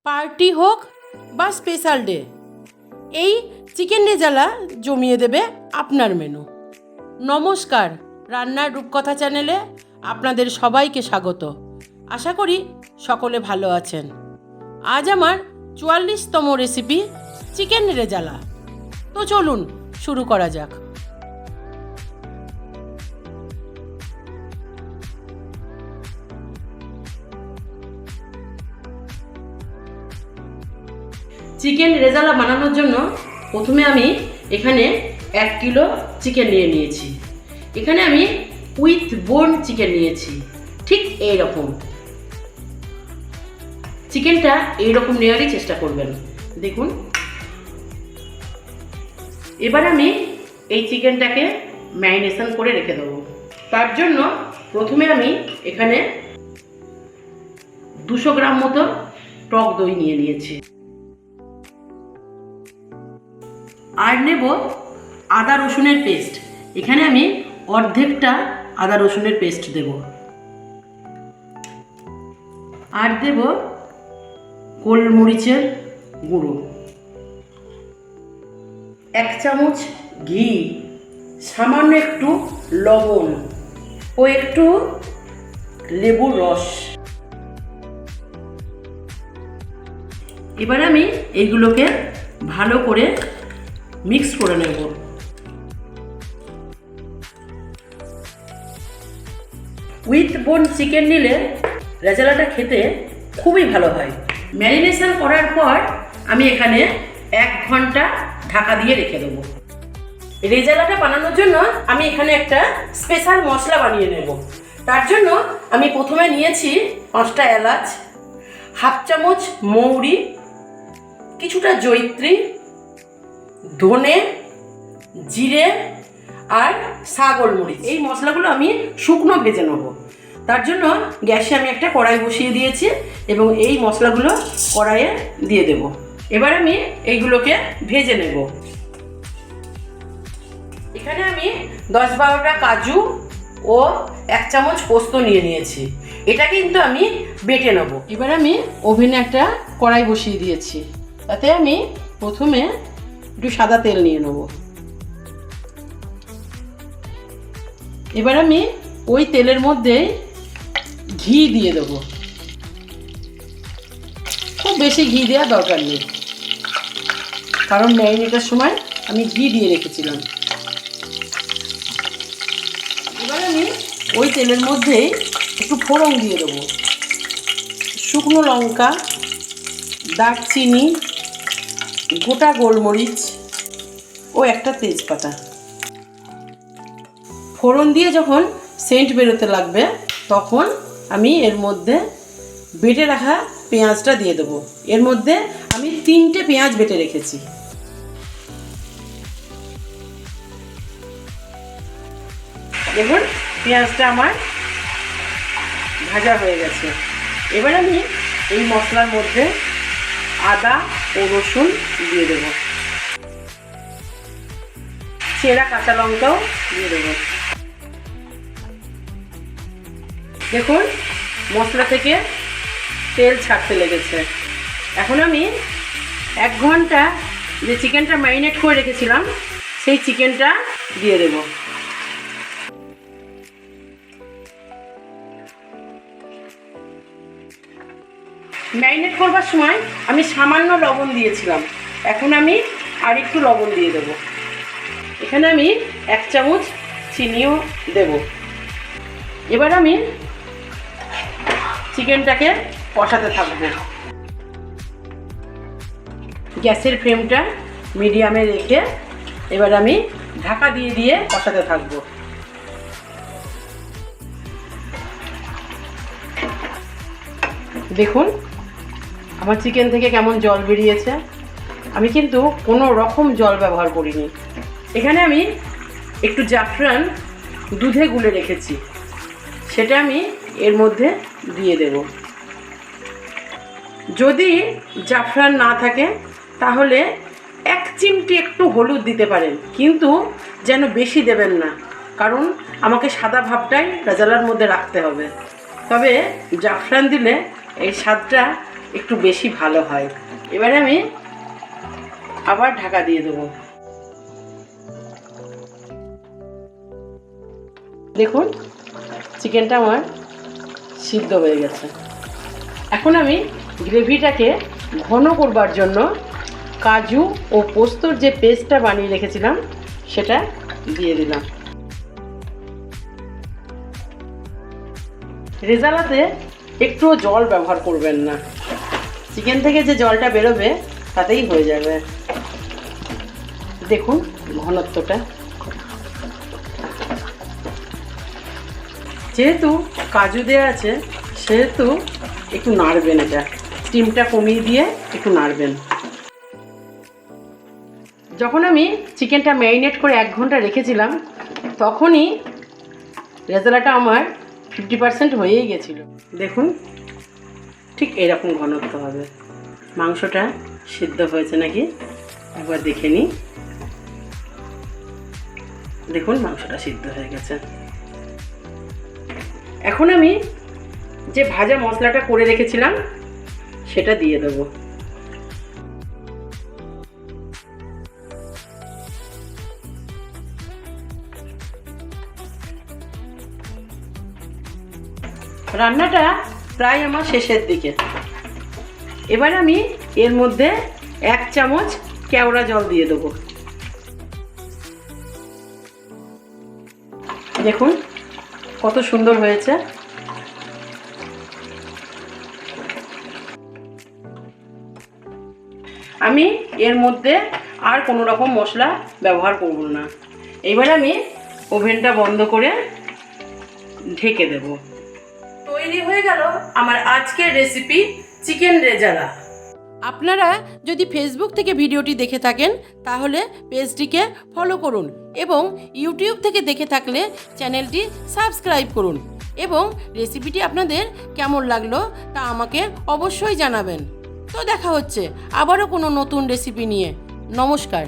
Party হোক বা special day, এই চিকেন রেজালা জমিয়ে দেবে আপনার মেনু। নমস্কার, রান্নার রূপকথা চ্যানেলে আপনাদের সবাইকে স্বাগত। আশা করি সকলে ভালো আছেন। আজ আমার ৪৪তম রেসিপি চিকেন রেজালা। তো চলুন শুরু করা যাক। চিকেন রেজালা বানানোর জন্য প্রথমে আমি এখানে ১ কিলো চিকেন নিয়ে নিয়েছি। এখানে আমি উইথ বোন চিকেন নিয়েছি, ঠিক এই রকম। চিকেনটা এইরকম নেওয়ারই চেষ্টা করবেন। দেখুন, এবার আমি এই চিকেনটাকে ম্যারিনেশন করে রেখে দেবো। তার জন্য প্রথমে আমি এখানে ২০০ গ্রাম মতো টক দই নিয়ে নিয়েছি। আর নেব আদা রসুনের পেস্ট। এখানে আমি অর্ধেকটা আদা রসুনের পেস্ট দেব। আর দেব গোলমরিচের গুঁড়ো, ১ চামচ ঘি, সামান্য একটু লবণ ও একটু লেবুর রস। এবার আমি এইগুলোকে ভালো করে মিক্স করে নেব। উইথ বোন চিকেন নিলে রেজালাটা খেতে খুবই ভালো হয়। ম্যারিনেশন করার পর আমি এখানে ১ ঘন্টা ঢাকা দিয়ে রেখে দেবো। রেজালাটা বানানোর জন্য আমি এখানে একটা স্পেশাল মশলা বানিয়ে নেব। তার জন্য আমি প্রথমে নিয়েছি ৫টা এলাচ, ১/২ চামচ মৌরি, কিছুটা জয়িত্রী, ধনে, জিরে আর গোলমরিচ। এই মশলাগুলো আমি শুকনো ভেজে নেব। তার জন্য গ্যাসে আমি একটা কড়াই বসিয়ে দিয়েছি এবং এই মশলাগুলো কড়াইয়ে দিয়ে দেব। এবার আমি এইগুলোকে ভেজে নেব। এখানে আমি ১০-১২টা কাজু ও ১ চামচ পোস্ত নিয়ে নিয়েছি। এটা কিন্তু আমি বেটে নেব। এবার আমি ওভেনে একটা কড়াই বসিয়ে দিয়েছি। তাতে আমি প্রথমে একটু সাদা তেল নিয়ে নেব। এবার আমি ওই তেলের মধ্যে ঘি দিয়ে দেব। খুব বেশি ঘি দেওয়ার দরকার নেই, কারণ ম্যারিনেটের সময় আমি ঘি দিয়ে রেখেছিলাম। এবার আমি ওই তেলের মধ্যে একটু ফোড়ন দিয়ে দেবো। শুকনো লঙ্কা, দারচিনি, গোটা গোলমরিচ ও একটা তেজপাতা। ফোড়ন দিয়ে যখন সেন্ট বেরোতে লাগবে তখন আমি এর মধ্যে বেটে রাখা পেঁয়াজটা দিয়ে দেবো। এর মধ্যে আমি 3টে পেঁয়াজ বেটে রেখেছি। দেখুন, পেঁয়াজটা আমার ভাজা হয়ে গেছে। এবার আমি এই মশলার মধ্যে আদা ও রসুন দিয়ে দেবো। চেরা কাঁচা লঙ্কাও দিয়ে দেবো। দেখুন, মশলা থেকে তেল ছাড়তে লেগেছে। এখন আমি ১ ঘন্টা যে চিকেনটা ম্যারিনেট করে রেখেছিলাম সেই চিকেনটা দিয়ে দেব। ম্যারিনেট করবার সময় আমি সামান্য লবণ দিয়েছিলাম, এখন আমি আর একটু লবণ দিয়ে দেব। এখানে আমি ১ চামচ চিনিও দেব। এবার আমি চিকেনটাকে কষাতে থাকব। গ্যাসের ফ্লেমটা মিডিয়ামে রেখে এবার আমি ঢাকা দিয়ে দিয়ে কষাতে থাকব। দেখুন, আমার চিকেন থেকে কেমন জল বেরিয়েছে। আমি কিন্তু কোনো রকম জল ব্যবহার করিনি। এখানে আমি একটু জাফরান দুধে গুলে রেখেছি, সেটা আমি এর মধ্যে দিয়ে দেব। যদি জাফরান না থাকে তাহলে ১ চিমটি একটু হলুদ দিতে পারেন, কিন্তু যেন বেশি দেবেন না, কারণ আমাকে সাদা ভাবটাই রেজালার মধ্যে রাখতে হবে। তবে জাফরান দিলে এই স্বাদটা একটু বেশি ভালো হয়। এবারে আমি আবার ঢাকা দিয়ে দেবো। দেখুন চিকেনটা আমার সিদ্ধ হয়ে গেছে। এখন আমি গ্রেভিটাকে ঘন করবার জন্য কাজু ও পোস্তর যে পেস্টটা বানিয়ে রেখেছিলাম সেটা দিয়ে দিলাম। রেজালাতে একটুও জল ব্যবহার করবেন না, চিকেন থেকে যে জলটা বেরোবে তাতেই হয়ে যাবে। দেখুন ঘনত্বটা, যেহেতু কাজু দেওয়া আছে সেহেতু একটু নাড়বেন, এটা স্টিমটা কমিয়ে দিয়ে একটু নাড়বেন। যখন আমি চিকেনটা ম্যারিনেট করে 1 ঘন্টা রেখেছিলাম তখনই রেজালাটা আমার 50% হয়েই গেছিলো। দেখুন ঠিক এরকম ঘনত্ব হবে। মাংসটা সিদ্ধ হয়েছে নাকি একবার দেখে নিই। দেখুন মাংসটা সিদ্ধ হয়ে গেছে। এখন আমি যে ভাজা মশলাটা করে রেখেছিলাম সেটা দিয়ে দেবো। রান্নাটা প্রায় আমার শেষের দিকে। এবার আমি এর মধ্যে 1 চামচ কেওড়া জল দিয়ে দেবো। দেখুন কত সুন্দর হয়েছে। আমি এর মধ্যে আর কোনো রকম মশলা ব্যবহার করব না। এবার আমি ওভেনটা বন্ধ করে ঢেকে দেব। তৈরি হয়ে গেল আমার আজকের রেসিপি চিকেন রেজালা। আপনারা যদি ফেসবুক থেকে ভিডিওটি দেখে থাকেন তাহলে পেজটিকে ফলো করুন এবং ইউটিউব থেকে দেখে থাকলে চ্যানেলটি সাবস্ক্রাইব করুন এবং রেসিপিটি আপনাদের কেমন লাগলো তা আমাকে অবশ্যই জানাবেন। তো দেখা হচ্ছে আবারও কোনো নতুন রেসিপি নিয়ে। নমস্কার।